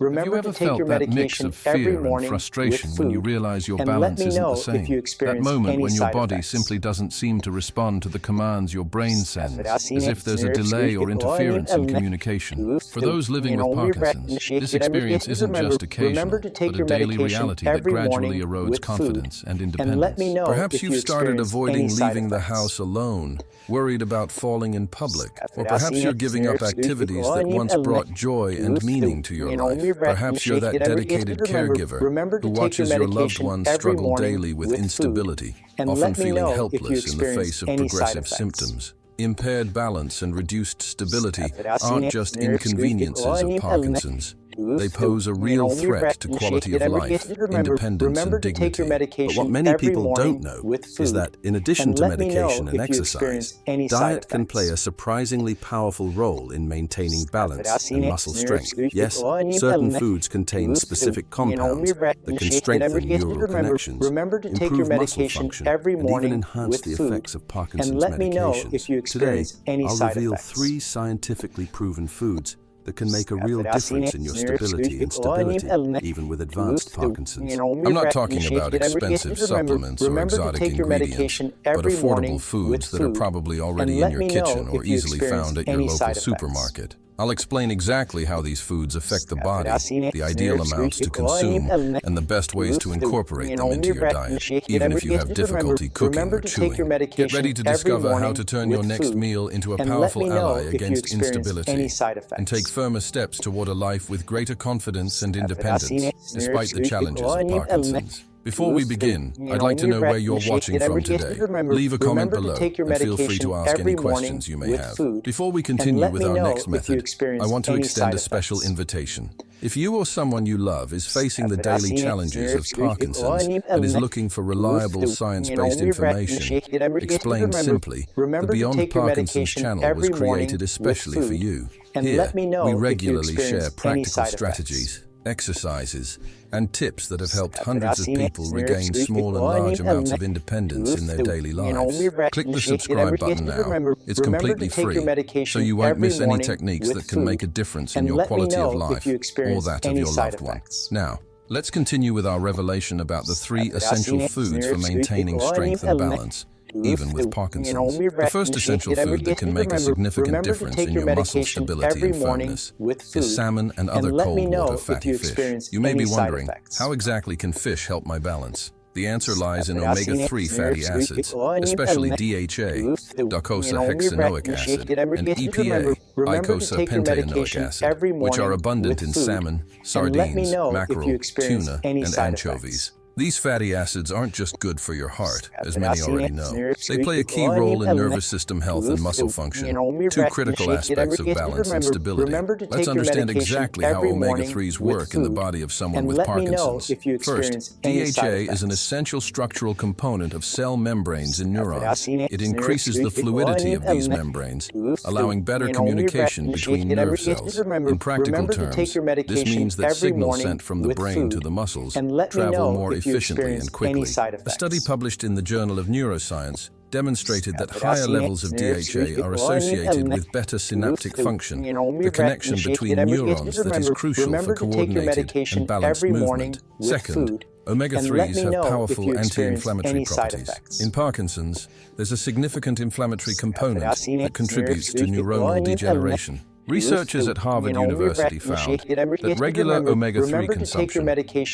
Have you ever felt that mix of fear and frustration when you realize your balance isn't the same? That moment when your body simply doesn't seem to respond to the commands your brain sends, as if there's a delay or interference in communication. For those living with Parkinson's, this experience isn't just occasional, but a daily reality that gradually erodes confidence and independence. Perhaps you've started avoiding leaving the house alone, worried about falling in public, or perhaps you're giving up activities that once brought joy and meaning to your life. Perhaps you're that dedicated caregiver who watches your loved ones struggle daily with instability, often feeling helpless in the face of progressive symptoms. Impaired balance and reduced stability aren't just inconveniences of Parkinson's. They pose a real threat to quality of life, independence, and dignity. But what many people don't know is that, in addition to medication and exercise, diet can play a surprisingly powerful role in maintaining balance and muscle strength. Yes, certain foods contain specific compounds that can strengthen neural connections, improve muscle function, and even enhance the effects of Parkinson's medications. Today, I'll reveal 3 scientifically proven foods that can make a real difference in your stability and stability, even with advanced Parkinson's. I'm not talking about expensive supplements or exotic ingredients, but affordable foods that are probably already in your kitchen or easily found at your local supermarket. I'll explain exactly how these foods affect the body, the ideal amounts to consume, and the best ways to incorporate them into your diet, even if you have difficulty cooking or chewing. Get ready to discover how to turn your next meal into a powerful ally against instability, and take firmer steps toward a life with greater confidence and independence, despite the challenges of Parkinson's. Before we begin, I'd like to know where you're watching from today. Leave a comment below and feel free to ask any questions you may have. Before we continue with our next method, I want to extend a special invitation. If you or someone you love is facing the daily challenges of Parkinson's and is looking for reliable science-based information, explained simply, the Beyond Parkinson's channel was created especially for you. Here, we regularly share practical strategies, exercises, and tips that have helped hundreds of people regain small and large amounts of independence in their daily lives. Click the subscribe button now. It's completely free, so you won't miss any techniques that can make a difference in your quality of life or that of your loved one. Now, let's continue with our revelation about the 3 essential foods for maintaining strength and balance, even with Parkinson's. The first essential food that can make a significant difference in your muscle stability and firmness is salmon and other cold water fatty fish. You may be wondering, how exactly can fish help my balance? The answer lies in omega-3 fatty acids, especially DHA, docosahexaenoic acid, and EPA, eicosapentaenoic acid, which are abundant in salmon, sardines, mackerel, tuna, and anchovies. These fatty acids aren't just good for your heart, as many already know. They play a key role in nervous system health and muscle function, 2 critical aspects of balance and stability. Let's understand exactly how omega-3s work in the body of someone with Parkinson's. First, DHA is an essential structural component of cell membranes in neurons. It increases the fluidity of these membranes, allowing better communication between nerve cells. In practical terms, this means that signals sent from the brain to the muscles travel more efficiently and quickly. A study published in the Journal of Neuroscience demonstrated that higher levels of DHA are associated with better synaptic function, the connection between neurons that is crucial for coordinated and balanced movement. Second, omega-3s have powerful anti-inflammatory properties. In Parkinson's, there's a significant inflammatory component that contributes to neuronal degeneration. Researchers at Harvard University found that regular omega-3 consumption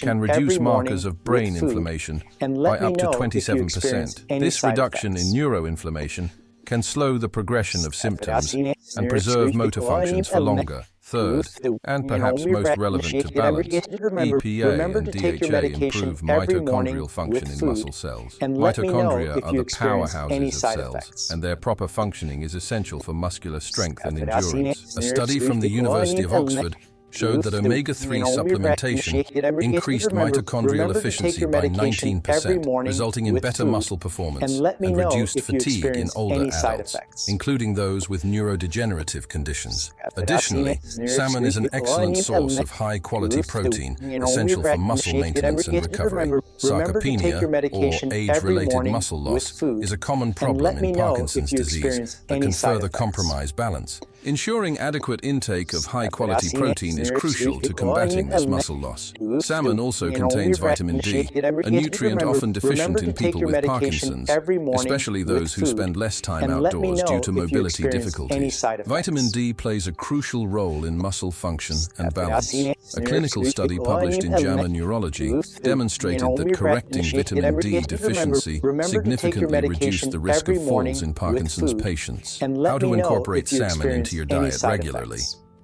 can reduce markers of brain inflammation by up to 27%. This reduction in neuroinflammation can slow the progression of symptoms and preserve motor functions for longer. Third, and perhaps most relevant to balance, EPA and DHA improve mitochondrial function in muscle cells. Mitochondria are the powerhouses of cells, and their proper functioning is essential for muscular strength and endurance. A study from the University of Oxford showed that omega-3 supplementation increased mitochondrial efficiency by 19%, resulting in better muscle performance and reduced fatigue in older adults, including those with neurodegenerative conditions. Additionally, salmon is an excellent source of high-quality protein, essential for muscle maintenance and recovery. Sarcopenia, or age-related muscle loss, is a common problem in Parkinson's disease that can further compromise balance. Ensuring adequate intake of high-quality protein is crucial to combating this muscle loss. Salmon also contains vitamin D, a nutrient often deficient in people with Parkinson's, especially those who spend less time outdoors due to mobility difficulties. Vitamin D plays a crucial role in muscle function and balance. A clinical study published in JAMA Neurology demonstrated that correcting vitamin D deficiency significantly reduced the risk of falls in Parkinson's patients. How to incorporate salmon into your diet regularly.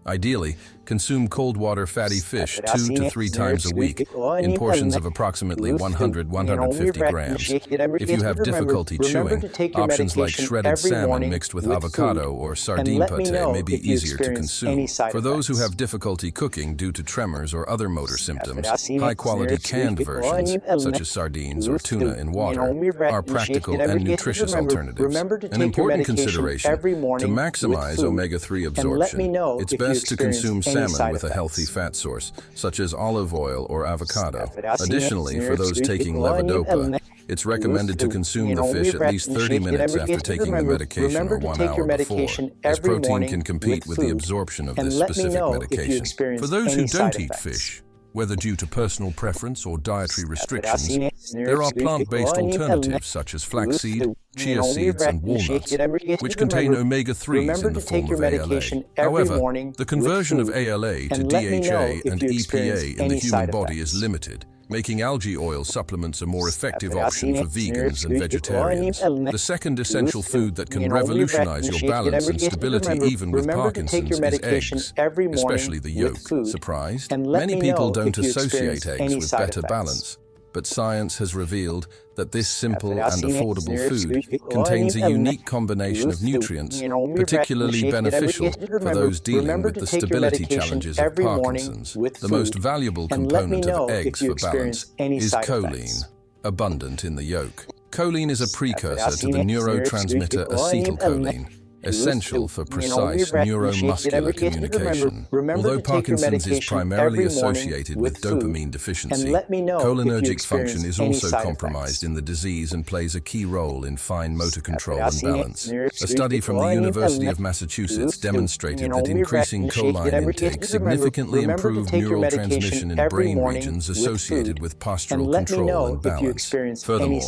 Ideally, consume cold water fatty fish 2 to 3 times a week in portions of approximately 100–150 grams. If you have difficulty chewing, options like shredded salmon mixed with avocado or sardine pâté may be easier to consume. For those who have difficulty cooking due to tremors or other motor symptoms, high-quality canned versions, such as sardines or tuna in water, are practical and nutritious alternatives. An important consideration: to maximize omega-3 absorption, it's best to consume salmon with a healthy fat source, such as olive oil or avocado. Additionally, for those taking levodopa, it's recommended to consume the fish at least 30 minutes after taking the medication or 1 hour before, as protein can compete with the absorption of this specific medication. For those who don't eat fish, whether due to personal preference or dietary restrictions, there are plant-based alternatives such as flaxseed, chia seeds, and walnuts, which contain omega-3s in the form of ALA. However, the conversion of ALA to DHA and EPA in the human body is limited, making algae oil supplements a more effective option for vegans and vegetarians. The second essential food that can revolutionize your balance and stability even with Parkinson's is eggs, especially the yolk. Surprised? Many people don't associate eggs with better balance, but science has revealed that this simple and affordable food contains a unique combination of nutrients, particularly beneficial for those dealing with the stability challenges of Parkinson's. The most valuable component of eggs for balance is choline, abundant in the yolk. Choline is a precursor to the neurotransmitter acetylcholine, essential for precise neuromuscular communication. Although Parkinson's is primarily associated with dopamine deficiency, cholinergic function is also compromised in the disease and plays a key role in fine motor control and balance. A study from the University of Massachusetts demonstrated that increasing choline intake significantly improved neural transmission in brain regions associated with postural control and balance. Furthermore,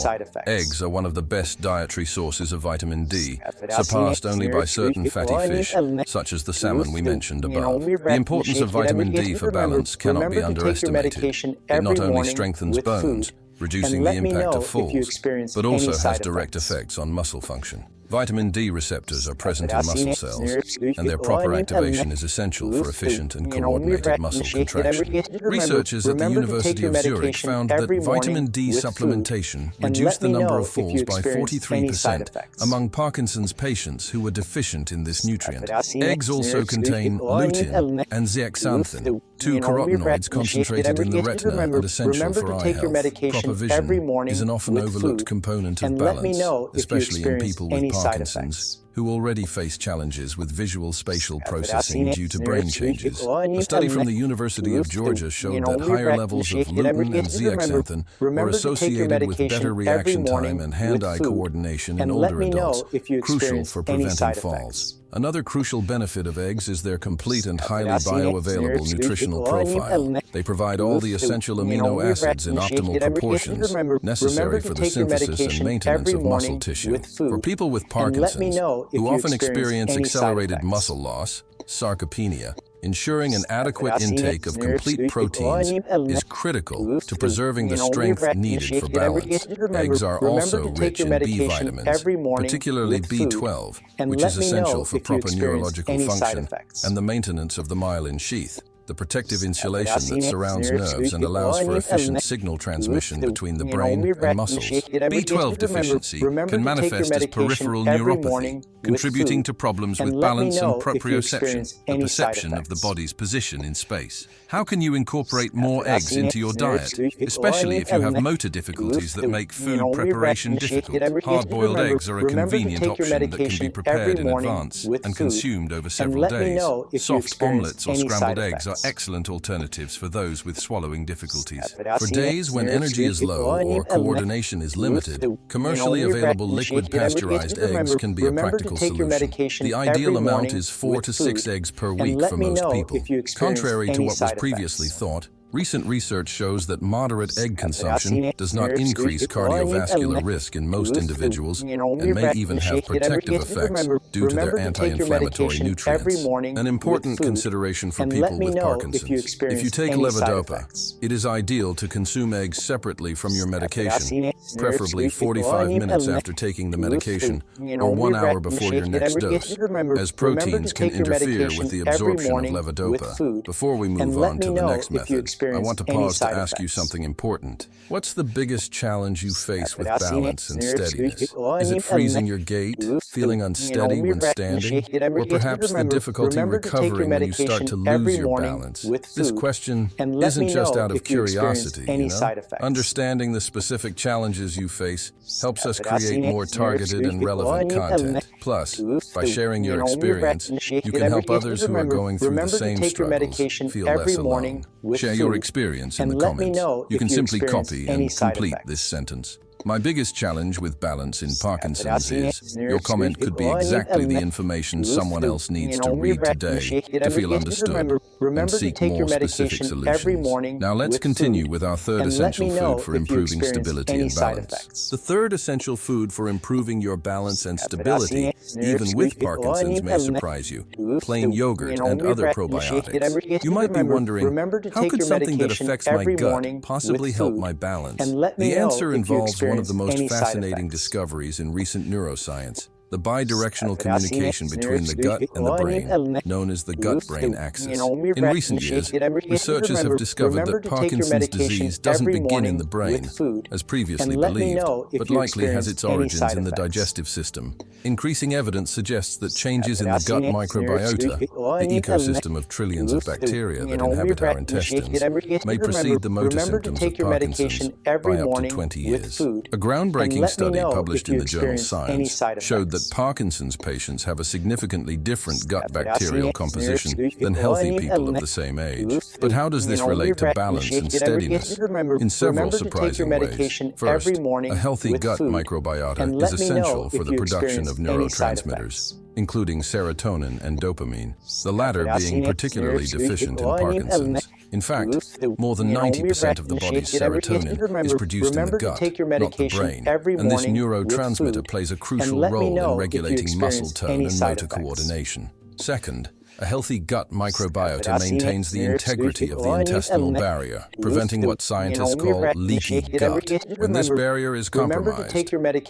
eggs are one of the best dietary sources of vitamin D, surpassed only by certain fatty fish, such as the salmon we mentioned above. The importance of vitamin D for balance cannot be underestimated. It not only strengthens bones, reducing the impact of falls, but also has direct effects on muscle function. Vitamin D receptors are present in muscle cells, and their proper activation is essential for efficient and coordinated muscle contraction. Researchers at the University of Zurich found that vitamin D supplementation reduced the number of falls by 43% among Parkinson's patients who were deficient in this nutrient. Eggs also contain lutein and zeaxanthin, 2 carotenoids concentrated in the retina and essential for eye health. Proper vision is an often overlooked component of balance, especially in people with Parkinson's, who already face challenges with visual spatial processing due to brain changes. A study from the University of Georgia showed that higher levels of lutein and zeaxanthin were associated with better reaction time and hand-eye coordination in older adults, crucial for preventing falls. Another crucial benefit of eggs is their complete and highly bioavailable nutritional profile. They provide all the essential amino acids in optimal proportions necessary for the synthesis and maintenance of muscle tissue. For people with Parkinson's, who often experience accelerated muscle loss, sarcopenia, ensuring an adequate intake of complete proteins is critical to preserving the strength needed for balance. Eggs are also rich in B vitamins, particularly B12, which is essential for proper neurological function and the maintenance of the myelin sheath, the protective insulation that surrounds nerves and allows for efficient signal transmission between the brain and muscles. B12 deficiency can manifest as peripheral neuropathy, contributing to problems with balance and proprioception, the perception of the body's position in space. How can you incorporate more eggs into your diet, especially if you have motor difficulties that make food preparation difficult? Hard-boiled eggs are a convenient option that can be prepared in advance and consumed over several days. Soft omelets or scrambled eggs are are excellent alternatives for those with swallowing difficulties. For days when energy is low or coordination is limited, commercially available liquid pasteurized eggs can be a practical solution. The ideal amount is 4 to 6 eggs per week for most people. Contrary to what was previously thought, recent research shows that moderate egg consumption does not increase cardiovascular risk in most individuals and may even have protective effects due to their anti-inflammatory nutrients. An important consideration for people with Parkinson's. If you take levodopa, it is ideal to consume eggs separately from your medication, preferably 45 minutes after taking the medication or 1 hour before your next dose, as proteins can interfere with the absorption of levodopa. Before we move on to the next method, I want to pause to ask you something important. What's the biggest challenge you face with balance and steadiness? Is it freezing your gait, feeling unsteady when standing, or perhaps the difficulty recovering when you start to lose your balance? This question isn't just out of curiosity, you know? Understanding the specific challenges you face helps us create more targeted and relevant content. Plus, by sharing your experience, you can help others who are going through the same struggles feel less alone. Share your experience in the comments. You can simply copy and complete this sentence. My biggest challenge with balance in Parkinson's is your comment could be exactly the information someone else needs to read today to feel understood and seek more specific solutions. Now let's continue with our third essential food for improving stability and balance. The third essential food for improving your balance and stability, even with Parkinson's, may surprise you: plain yogurt and other probiotics. You might be wondering, how could something that affects my gut possibly help my balance? The answer involves one of the most fascinating discoveries in recent neuroscience: the bidirectional communication between the gut and the brain, known as the gut-brain axis. In recent years, researchers have discovered that Parkinson's disease doesn't begin in the brain, as previously believed, but likely has its origins in the digestive system. Increasing evidence suggests that changes in the gut microbiota, the ecosystem of trillions of bacteria that inhabit our intestines, may precede the motor symptoms of Parkinson's by up to 20 years. A groundbreaking study published in the journal Science showed that Parkinson's patients have a significantly different gut bacterial composition than healthy people of the same age. But how does this relate to balance and steadiness? In several surprising ways. First, a healthy gut microbiota is essential for the production of neurotransmitters, including serotonin and dopamine, the latter being particularly deficient in Parkinson's. In fact, more than 90% of the body's serotonin is produced in the gut, not the brain, and this neurotransmitter plays a crucial role in regulating muscle tone and motor coordination. Second, a healthy gut microbiota maintains the integrity of the intestinal barrier, preventing what scientists call leaky gut. When this barrier is compromised,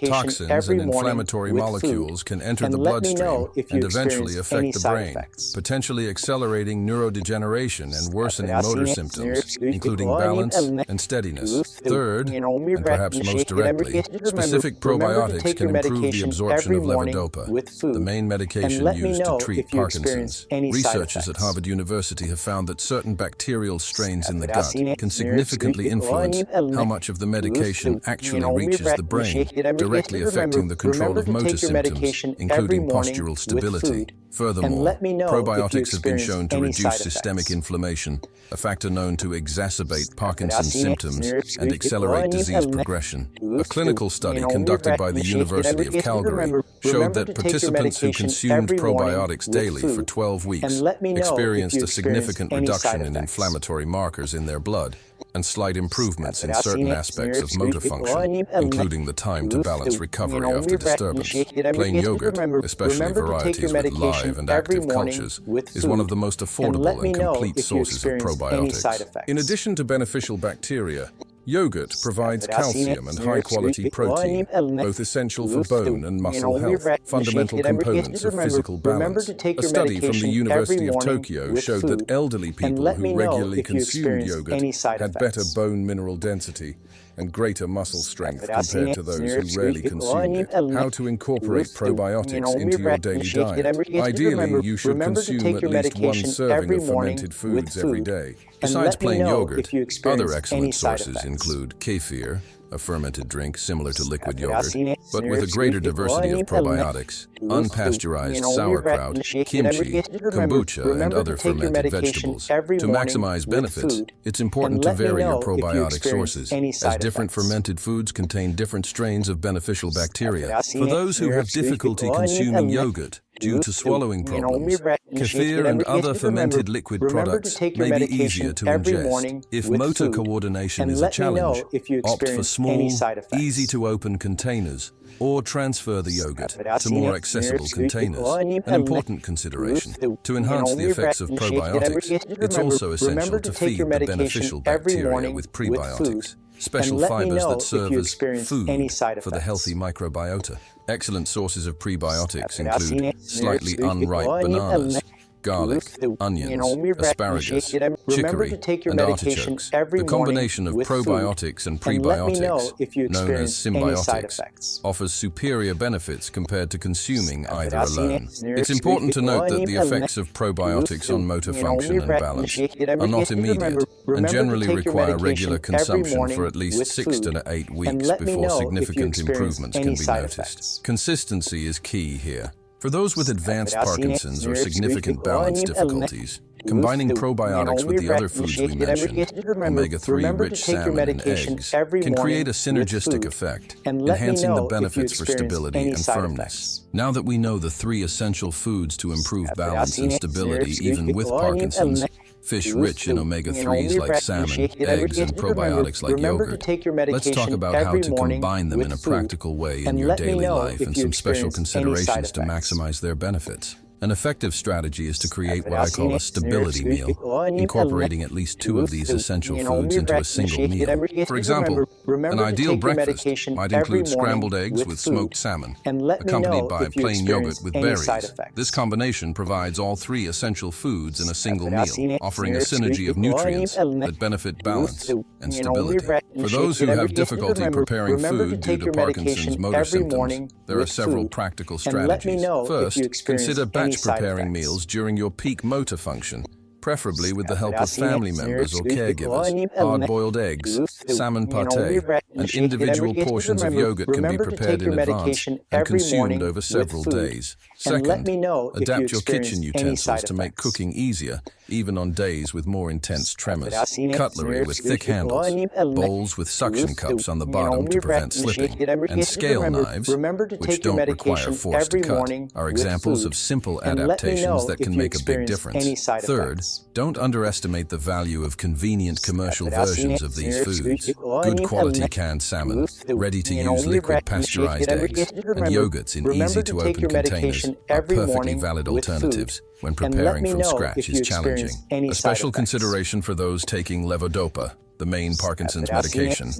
toxins and inflammatory molecules can enter the bloodstream and eventually affect the brain, potentially accelerating neurodegeneration and worsening motor symptoms, including balance and steadiness. Third, and perhaps most directly, specific probiotics can improve the absorption of levodopa, the main medication used to treat Parkinson's. Researchers at Harvard University have found that certain bacterial strains in the gut can significantly influence how much of the medication actually reaches the brain, directly affecting the control of motor symptoms, including postural stability. Furthermore, probiotics have been shown to reduce systemic inflammation, a factor known to exacerbate Parkinson's symptoms and accelerate disease progression. A clinical study conducted by the University of Calgary showed that participants who consumed probiotics daily for 12 weeks experienced a significant reduction in inflammatory markers in their blood and slight improvements in certain aspects of motor function, including the time to balance recovery after disturbance. Plain yogurt, especially varieties with live and active cultures, is one of the most affordable and complete sources of probiotics. In addition to beneficial bacteria, yogurt provides calcium and high-quality protein, both essential for bone and muscle health, fundamental components of physical balance. A study from the University of Tokyo showed that elderly people who regularly consumed yogurt had better bone mineral density and greater muscle strength compared to those who rarely consumed it. How to incorporate probiotics into your daily diet. Ideally, you should consume at least 1 serving of fermented foods every day. Besides plain yogurt, other excellent sources include kefir, a fermented drink similar to liquid yogurt, but with a greater diversity of probiotics, unpasteurized sauerkraut, kimchi, kombucha, and other fermented vegetables. To maximize benefits, it's important to vary your probiotic sources, as different fermented foods contain different strains of beneficial bacteria. For those who have difficulty consuming yogurt due to swallowing problems, kefir and other fermented liquid products may be easier to ingest. If motor coordination is a challenge, opt for small, easy-to-open containers, or transfer the yogurt to more accessible containers. An important consideration: to enhance the effects of probiotics, it's also essential to feed the beneficial bacteria with prebiotics, special fibers that serve as food for the healthy microbiota. Excellent sources of prebiotics include slightly unripe bananas, garlic, onions, asparagus, chicory, and artichokes. The combination of probiotics and prebiotics, known as symbiotics, offers superior benefits compared to consuming either alone. It's important to note that the effects of probiotics on motor function and balance are not immediate and generally require regular consumption for at least 6 to 8 weeks before significant improvements can be noticed. Consistency is key here. For those with advanced Parkinson's or significant balance difficulties, combining probiotics with the other foods we mentioned, omega-3 rich salmon and eggs, can create a synergistic effect, enhancing the benefits for stability and firmness. Now that we know the 3 essential foods to improve balance and stability even with Parkinson's, fish rich in omega-3s like salmon, eggs, and probiotics like yogurt, let's talk about how to combine them in a practical way in your daily life and some special considerations to maximize their benefits. An effective strategy is to create what I call a stability meal, incorporating at least 2 of these essential foods into a single meal. For example, an ideal breakfast might include scrambled eggs with smoked salmon, accompanied by plain yogurt with berries. This combination provides all 3 essential foods in a single meal, offering a synergy of nutrients that benefit balance and stability. For those who have difficulty preparing food due to Parkinson's motor symptoms, there are several practical strategies. First, consider batch preparing meals during your peak motor function, preferably with the help of family members or caregivers. Hard-boiled eggs, salmon pâté, and individual portions of yogurt can be prepared in advance and consumed over several days. Second, adapt your kitchen utensils to make cooking easier, even on days with more intense tremors. Cutlery with thick handles, bowls with suction cups on the bottom to prevent slipping, and scale knives, which don't require force to cut, are examples of simple adaptations that can make a big difference. Third, don't underestimate the value of convenient commercial versions of these foods. Good quality canned salmon, ready-to-use liquid pasteurized eggs, and yogurts in easy-to-open containers are perfectly valid alternatives when preparing from scratch is challenging. A special consideration for those taking levodopa, the main Parkinson's medication.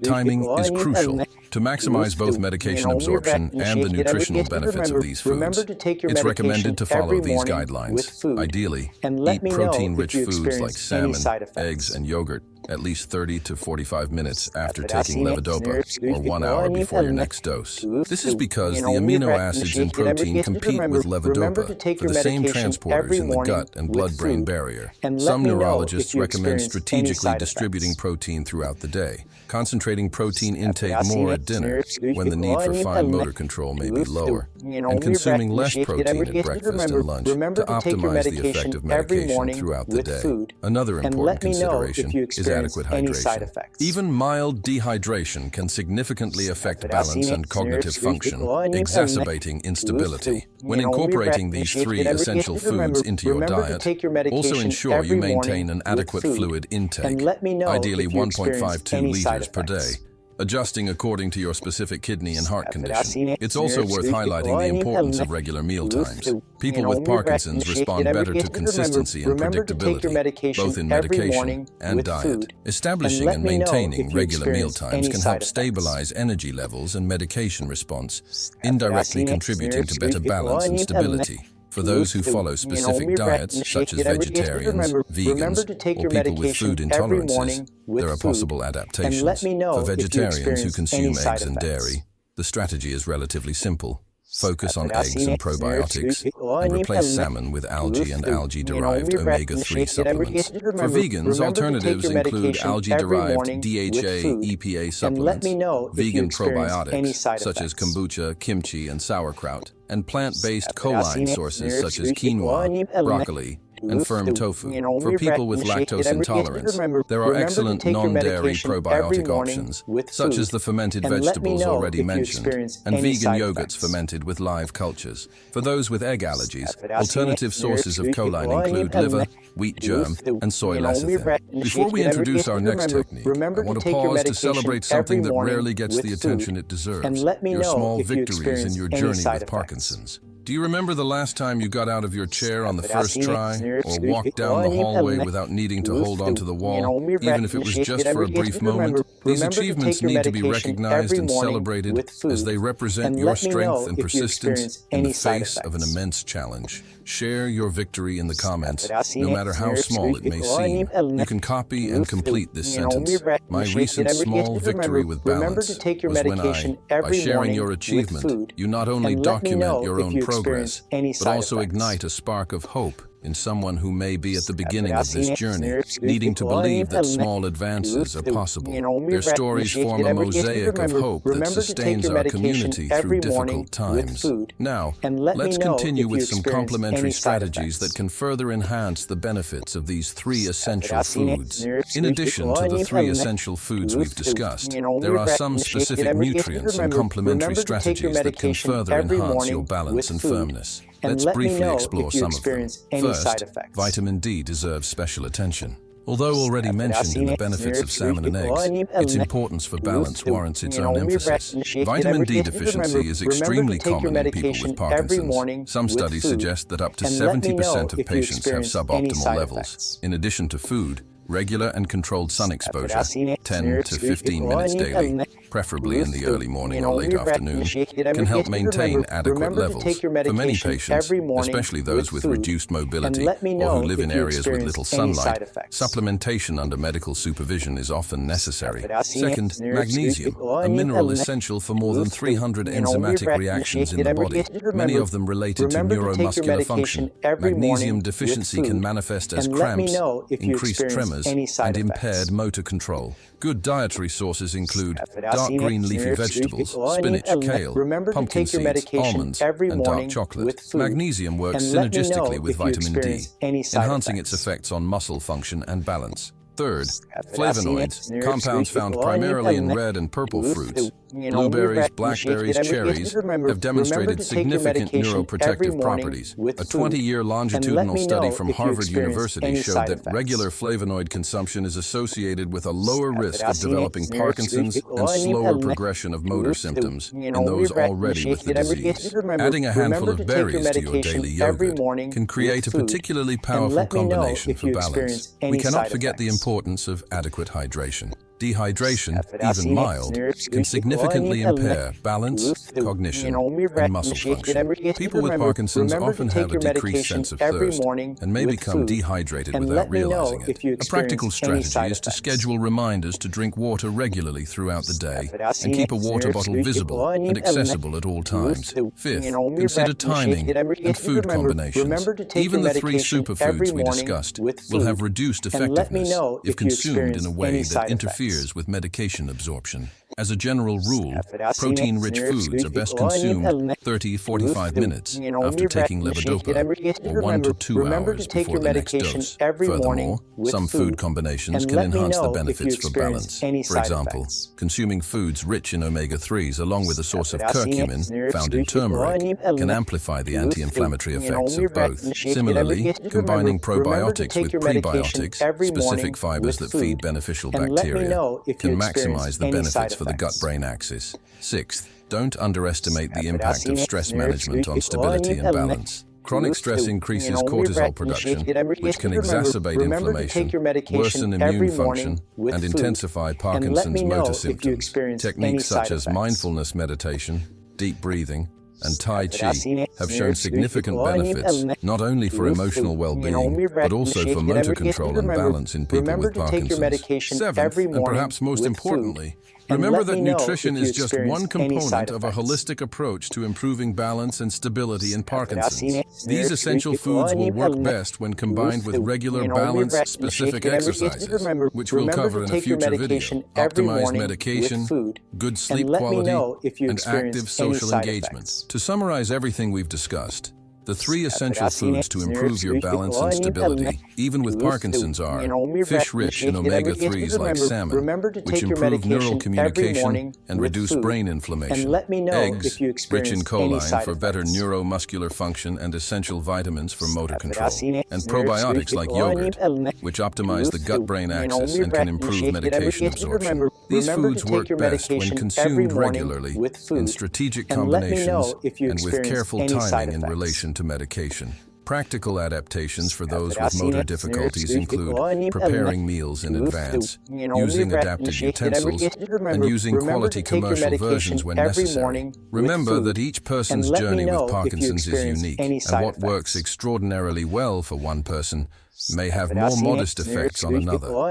Timing is crucial. To maximize both medication absorption and the nutritional benefits of these foods, it's recommended to follow these guidelines. Ideally, eat protein-rich foods like salmon, eggs, and yogurt at least 30 to 45 minutes after taking levodopa, or 1 hour before your next dose. This is because the amino acids in protein compete with levodopa for the same transporters in the gut and blood-brain barrier. Some neurologists recommend strategically distributing protein throughout the day, concentrating protein intake more at dinner, when the need for fine motor control may be lower, and consuming less protein at breakfast and lunch to optimize the effect of medication throughout the day. Another important consideration is adequate hydration. Even mild dehydration can significally affect balance and cognitive function, exacerbating instability. When incorporating these 3 essential foods into your diet, also ensure you maintain an adequate fluid intake, ideally 1.52 liters per day, adjusting according to your specific kidney and heart condition. It's also worth highlighting the importance of regular meal times. People with Parkinson's respond better to consistency and predictability, both in medication and diet. Establishing and maintaining regular meal times can help stabilize energy levels and medication response, indirectly contributing to better balance and stability. For those who follow specific diets, such as vegetarians, vegans, or people with food intolerances, there are possible adaptations. For vegetarians who consume eggs and dairy, the strategy is relatively simple. Focus on eggs and probiotics, and replace salmon with algae and algae-derived omega-3 supplements. For vegans, alternatives include algae-derived DHA, EPA supplements, vegan probiotics such as kombucha, kimchi, and sauerkraut, and plant-based choline sources such as quinoa, broccoli, and firm tofu. For people with lactose intolerance, there are excellent non-dairy probiotic options, such as the fermented vegetables already mentioned, and vegan yogurts fermented with live cultures. For those with egg allergies, alternative sources of choline include liver, wheat germ, and soy lecithin. Before we introduce our next technique, I want to pause to celebrate something that rarely gets the attention it deserves: your small victories in your journey with Parkinson's. Do you remember the last time you got out of your chair on the first try, or walked down the hallway without needing to hold onto the wall, even if it was just for a brief moment? These achievements need to be recognized and celebrated, as they represent your strength and persistence in the face of an immense challenge. Share your victory in the comments, no matter how small it may seem. You can copy and complete this sentence. My recent small victory with balance was when by sharing your achievement, you not only document your own progress, but also ignite a spark of hope in someone who may be at the beginning of this journey, needing to believe that small advances are possible. Their stories form a mosaic of hope that sustains our community through difficult times. Now, let's continue with some complementary strategies that can further enhance the benefits of these three essential foods. In addition to the three essential foods we've discussed, there are some specific nutrients and complementary strategies that can further enhance your balance and firmness. Let's briefly explore some of them. First, vitamin D deserves special attention. Although already mentioned in the benefits of salmon and eggs, its importance for balance warrants its own emphasis. Vitamin D deficiency is extremely common in people with Parkinson's. Some studies suggest that up to 70% of patients have suboptimal levels. In addition to food, regular and controlled sun exposure, 10 to 15 minutes daily, preferably in the early morning or late afternoon, can help maintain adequate levels. For many patients, especially those with reduced mobility or who live in areas with little sunlight, supplementation under medical supervision is often necessary. Second, magnesium, a mineral essential for more than 300 enzymatic reactions in the body, many of them related to neuromuscular function. Magnesium deficiency can manifest as cramps, increased tremors, and impaired motor control. Good dietary sources include dark green leafy vegetables, spinach, kale, pumpkin seeds, almonds, and dark chocolate. Magnesium works synergistically with vitamin D, enhancing its effects on muscle function and balance. Third, flavonoids, compounds found primarily in red and purple fruits, blueberries, blackberries, cherries, have demonstrated significant neuroprotective properties. A 20-year longitudinal study from Harvard University showed that regular flavonoid consumption is associated with a lower risk of developing Parkinson's and slower progression of motor symptoms in those already with the disease. Adding a handful of berries to your daily yogurt can create a particularly powerful combination for balance. We cannot forget the importance of adequate hydration. Dehydration, even mild, can significantly impair balance, cognition, and muscle function. People with Parkinson's often have a decreased sense of thirst and may become dehydrated without realizing it. A practical strategy is to schedule reminders to drink water regularly throughout the day and keep a water bottle visible and accessible at all times. Fifth, consider timing and food combinations. Even the three superfoods we discussed will have reduced effectiveness if consumed in a way that interferes with medication absorption. As a general rule, protein-rich foods are best consumed 30-45 minutes after taking levodopa, or 1 to 2 hours before the next dose. Furthermore, some food combinations can enhance the benefits for balance. For example, consuming foods rich in omega-3s along with a source of curcumin found in turmeric can amplify the anti-inflammatory effects of both. Similarly, combining probiotics with prebiotics, specific fibers that feed beneficial bacteria, can maximize the benefits for the gut-brain axis. Sixth, don't underestimate the impact of stress management on stability and balance. Chronic stress increases cortisol production, which can exacerbate inflammation, worsen immune function, and intensify Parkinson's motor symptoms. Techniques such as mindfulness meditation, deep breathing, and Tai Chi have shown significant benefits, not only for emotional well-being, but also for motor control and balance in people with Parkinson's. Seventh, and perhaps most importantly, remember that nutrition is just one component of a holistic approach to improving balance and stability in Parkinson's. These essential foods will work best when combined with regular balance-specific exercises, which we'll cover in a future video. Optimized medication, good sleep quality, and active social engagement. To summarize everything we've discussed, the three essential foods to improve your balance and stability, even with Parkinson's, are fish rich in omega-3s like salmon, which improve neural communication and reduce brain inflammation, eggs rich in choline for better neuromuscular function and essential vitamins for motor control, and probiotics like yogurt, which optimize the gut-brain axis and can improve medication absorption. These foods work best when consumed regularly, in strategic combinations, and with careful timing in relation to medication. Practical adaptations for those with motor difficulties include preparing meals in advance, using adapted utensils, and using quality commercial versions when necessary. Remember that each person's journey with Parkinson's is unique, and what works extraordinarily well for one person may have more modest effects on another.